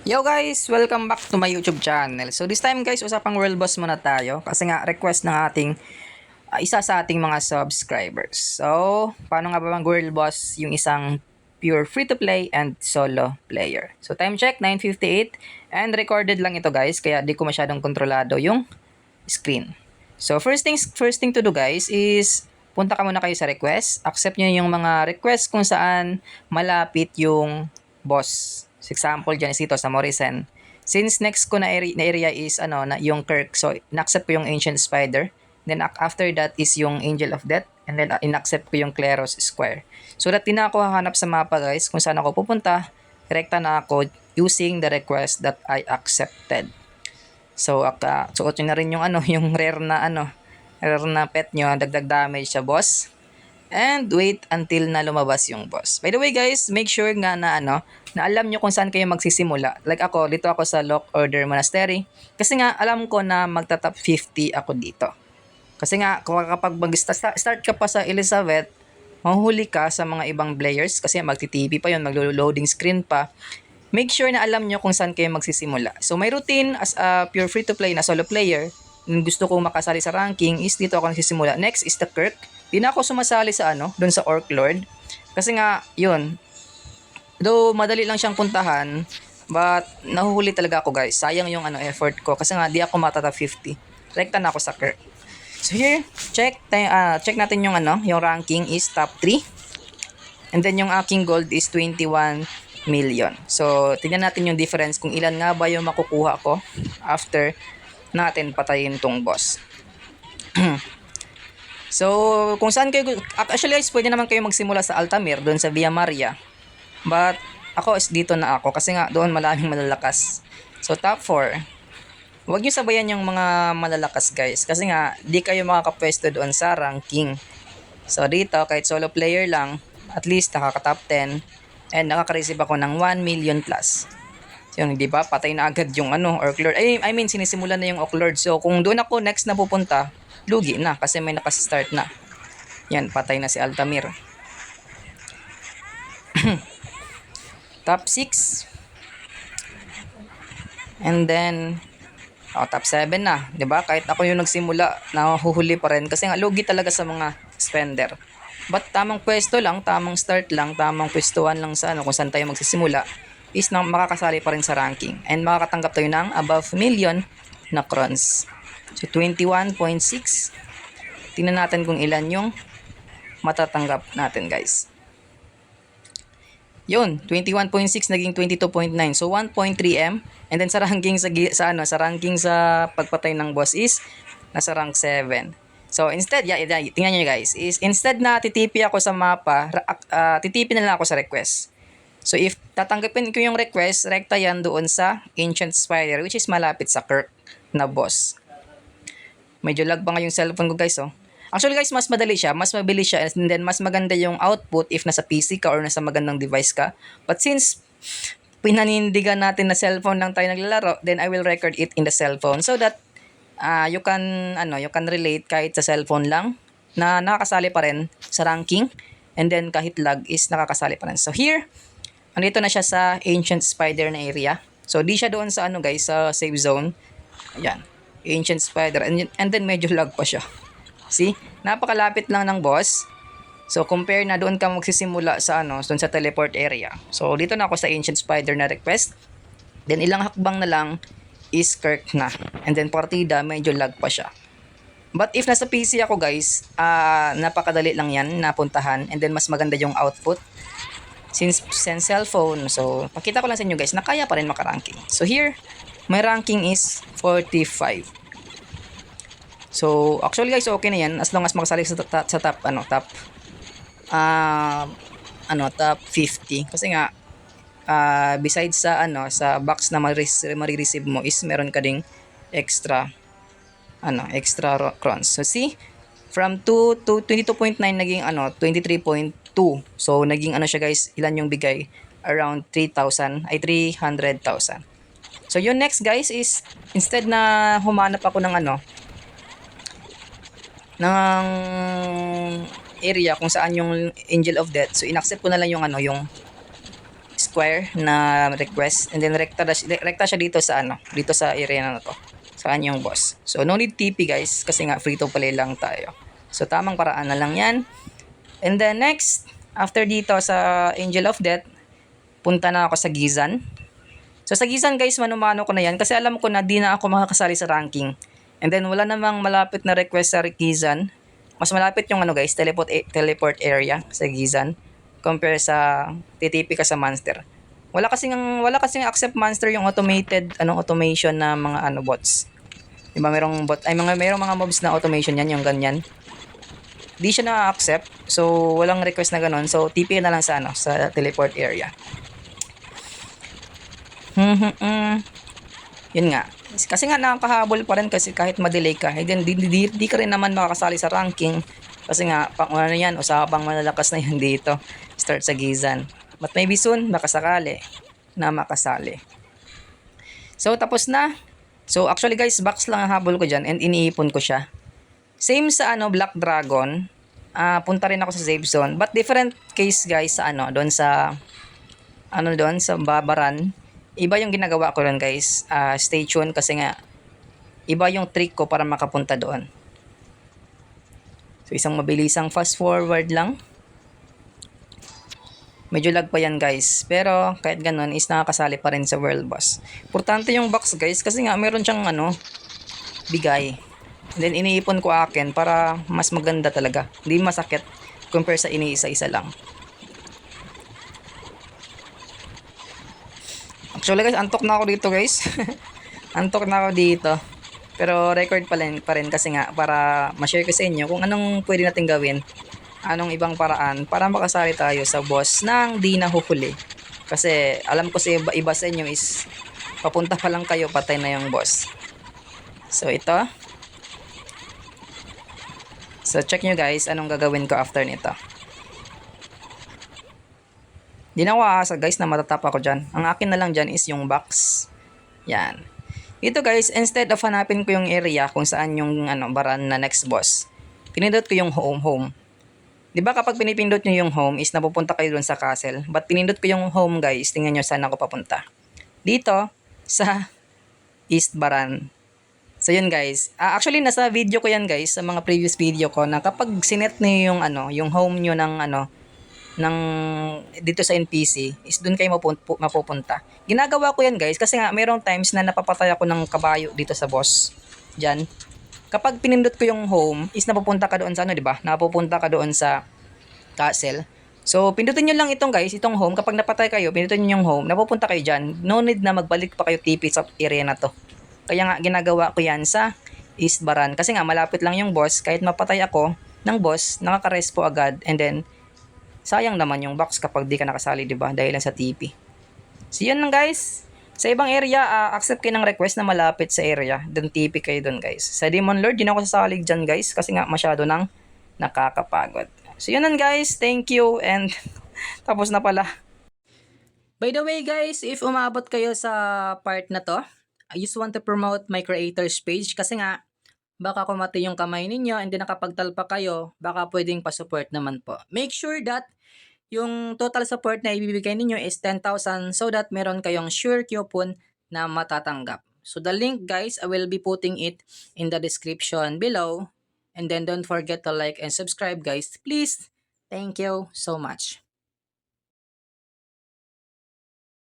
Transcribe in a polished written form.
Yo guys! Welcome back to my YouTube channel. So this time guys, usapang World Boss muna tayo kasi nga request ng ating isa sa ating mga subscribers. So, paano nga ba bang World Boss yung isang pure free-to-play and solo player? So time check, 9:58 and recorded lang ito guys kaya di ko masyadong kontrolado yung screen. So first thing to do guys is punta ka muna kayo sa request. Accept nyo yung mga request kung saan malapit yung boss. For example, dyan is ito sa Morrison. Since next ko na area is na yung Kirk, so in-accept ko yung Ancient Spider. Then after that is yung Angel of Death. And then in-accept ko yung Kleros Square. So that din ako hahanap sa mapa guys kung saan ako pupunta. Direkta na ako using the request that I accepted. So suot nyo na rin yung yung rare na pet nyo, dagdag damage sa boss. And wait until na lumabas yung boss. By the way guys, make sure nga na na alam nyo kung saan kayo magsisimula. Like ako, dito ako sa Lock Order Monastery. Kasi nga, alam ko na magta-top 50 ako dito. Kasi nga, kapag mag-start ka pa sa Elizabeth, mahuhuli ka sa mga ibang players. Kasi magti-TV pa yun, maglo-loading screen pa. Make sure na alam nyo kung saan kayo magsisimula. So, may routine as a pure free-to-play na solo player. Yung gusto kong makasali sa ranking is dito ako nagsisimula. Next is the Kirk. Di na ako sumasali sa doon sa Orc Lord. Kasi nga, yun, though madali lang siyang puntahan, but nahuhuli talaga ako guys. Sayang yung effort ko kasi nga di ako matata 50. Rekta na ako sa Kirk. So here, check natin yung yung ranking is top 3. And then yung aking gold is 21 million. So tingnan natin yung difference kung ilan nga ba yung makukuha ko after natin patayin tong boss. So kung saan kayo, actually guys, pwede naman kayo magsimula sa Altamir doon sa Villa Maria. But ako is dito na ako kasi nga doon maraming malalakas. So top 4. Huwag niyo sabayan yung mga malalakas guys kasi nga di kayo makakapwesto doon sa ranking. So dito kahit solo player lang, at least nakaka-top 10 and nakaka-receive ako ng 1 million plus. So yun, di ba? Patay na agad yung Orc Lord. I mean sinisimulan na yung Orc Lord. So kung doon ako next na pupunta, lugi na kasi may nakastart na. Yan, patay na si Altamir. Top 6. And then top 7 na, 'di ba? Kahit ako yung nagsimula, nahuhuli pa rin kasi nga lugi talaga sa mga spender. But tamang pwesto lang, tamang start lang, tamang pwestuhan lang sa kung saan tayo magsisimula is na makakasali pa rin sa ranking and makakatanggap tayo ng above million na crowns. So 21.6. Tingnan natin kung ilan yung matatanggap natin, guys. Yun, 21.6 naging 22.9. So 1.3M and then sa ranking sa ranking sa pagpatay ng boss is nasa rank 7. So instead, tingnan niyo guys, is instead na titipi ako sa mapa, titipi na lang ako sa request. So if tatanggapin ko yung request, rekta yan doon sa Ancient Spider which is malapit sa Kirk na boss. Medyo lag pa nga yung cellphone ko guys, oh. Actually guys, mas madali siya, mas mabilis siya, and then mas maganda yung output if nasa PC ka or nasa magandang device ka. But since pinanindigan natin na cellphone lang tayo naglalaro, then I will record it in the cellphone so that you can relate kahit sa cellphone lang na nakakasali pa rin sa ranking, and then kahit lag is nakakasali pa rin. So here, andito na siya sa Ancient Spider na area. So di siya doon sa guys, sa save zone. Ayan, Ancient Spider, and then medyo lag pa siya. See? Napakalapit lang ng boss. So compare na doon ka magsisimula sa doon sa teleport area. So dito na ako sa Ancient Spider na request. Then ilang hakbang na lang is Kirk na. And then partida medyo lag pa siya. But if nasa PC ako guys, napakadali lang yan napuntahan, and then mas maganda yung output. Since cellphone, so pakita ko lang sa inyo guys na kaya pa rin makaranking. So here, my ranking is 45. So, actually guys, okay na yan as long as makasali sa top top 50 kasi nga besides sa sa box na marireceive mo is meron ka ding extra crowns. So see, from 2 to 22.9 naging 23.2. So naging siya guys, ilan yung bigay? Around 300,000. So yung next guys is instead na humanap ako ng area kung saan yung Angel of Death. So inaccept ko na lang yung square na request, and then rekta siya dito sa ano, dito sa area na to. Saan yung boss. So no need TP guys kasi nga free to play lang tayo. So tamang paraan na lang 'yan. And then next, after dito sa Angel of Death, punta na ako sa Gizan. So sa Gizan guys, mano-mano ko na 'yan kasi alam ko na di na ako makakasali sa ranking. And then wala namang malapit na request sa Gizan. Mas malapit yung ano guys, teleport area sa Gizan compare sa TTP ka sa monster. Wala kasing accept monster yung automated automation na mga bots. 'Di ba merong bot ay merong mga mobs na automation yan yung ganyan. Di siya na-accept. So walang request na ganun. So TP na lang sa sa teleport area. Yun nga. Kasi nga nakakahabol pa rin kasi kahit ma-delay ka, di ka rin naman makakasali sa ranking. Kasi nga, yan, usapang malalakas na yan dito. Start sa Gizan. But maybe soon, makasakali na makasali. So, tapos na. So, actually guys, box lang ang habol ko dyan and iniipon ko siya. Same sa Black Dragon. Punta rin ako sa safe zone. But different case guys sa doon sa doon sa Babaran. Iba yung ginagawa ko rin guys. Stay tuned kasi nga iba yung trick ko para makapunta doon. So isang mabilisang fast forward lang. Medyo lag pa yan guys. Pero kahit ganun is nakakasali pa rin sa World Boss. Importante yung box guys kasi nga meron siyang bigay. And then iniipon ko akin para mas maganda talaga. Hindi masakit compare sa iniisa-isa lang. Actually guys, antok na ako dito guys. Antok na ako dito. Pero record pa rin kasi nga para ma-share ko sa inyo kung anong pwede natin gawin. Anong ibang paraan para makasali tayo sa boss nang di nahuhuli. Kasi alam ko sa iba sa inyo is papunta pa lang kayo, patay na yung boss. So ito. So check nyo guys anong gagawin ko after nito. Di na ako aasa guys na matatap ako dyan. Ang akin na lang dyan is yung box. Yan. Ito guys, instead of hanapin ko yung area kung saan yung baran na next boss, pinindot ko yung home. Di ba kapag pinipindot nyo yung home is napupunta kayo dun sa castle. But pinindot ko yung home guys, tingnan nyo saan ako papunta. Dito, sa East Baran. So yun guys. Actually nasa video ko yan guys, sa mga previous video ko na kapag sinet nyo yung home nyo ng dito sa NPC is doon kayo mapupunta. Ginagawa ko yan guys kasi nga mayroong times na napapatay ako ng kabayo dito sa boss. Diyan. Kapag pinindot ko yung home is napupunta ka doon sa di ba? Napupunta ka doon sa castle. So pindutin niyo lang itong guys, itong home. Kapag napatay kayo, pindutin niyo yung home, napupunta kayo diyan. No need na magbalik pa kayo TP sa area na to. Kaya nga ginagawa ko yan sa East Baran kasi nga malapit lang yung boss. Kahit mapatay ako ng boss, nakaka-respo agad and then sayang naman yung box kapag di ka nakasali, di ba? Dahil lang sa TP. So, yun lang guys. Sa ibang area, accept kayo ng request na malapit sa area. Then TP kayo dun guys. Sa Demon Lord, di na ako sasalig dyan guys kasi nga masyado nang nakakapagod. So, yun lang guys. Thank you and tapos na pala. By the way guys, if umabot kayo sa part na to, I just want to promote my creators page kasi nga baka kumati yung kamay ninyo and then nakapagtalpa kayo, baka pwedeng pa-support naman po. Make sure that yung total support na ibibigay ninyo is 10,000 so that meron kayong sure coupon na matatanggap. So the link guys, I will be putting it in the description below. And then don't forget to like and subscribe guys. Please. Thank you so much.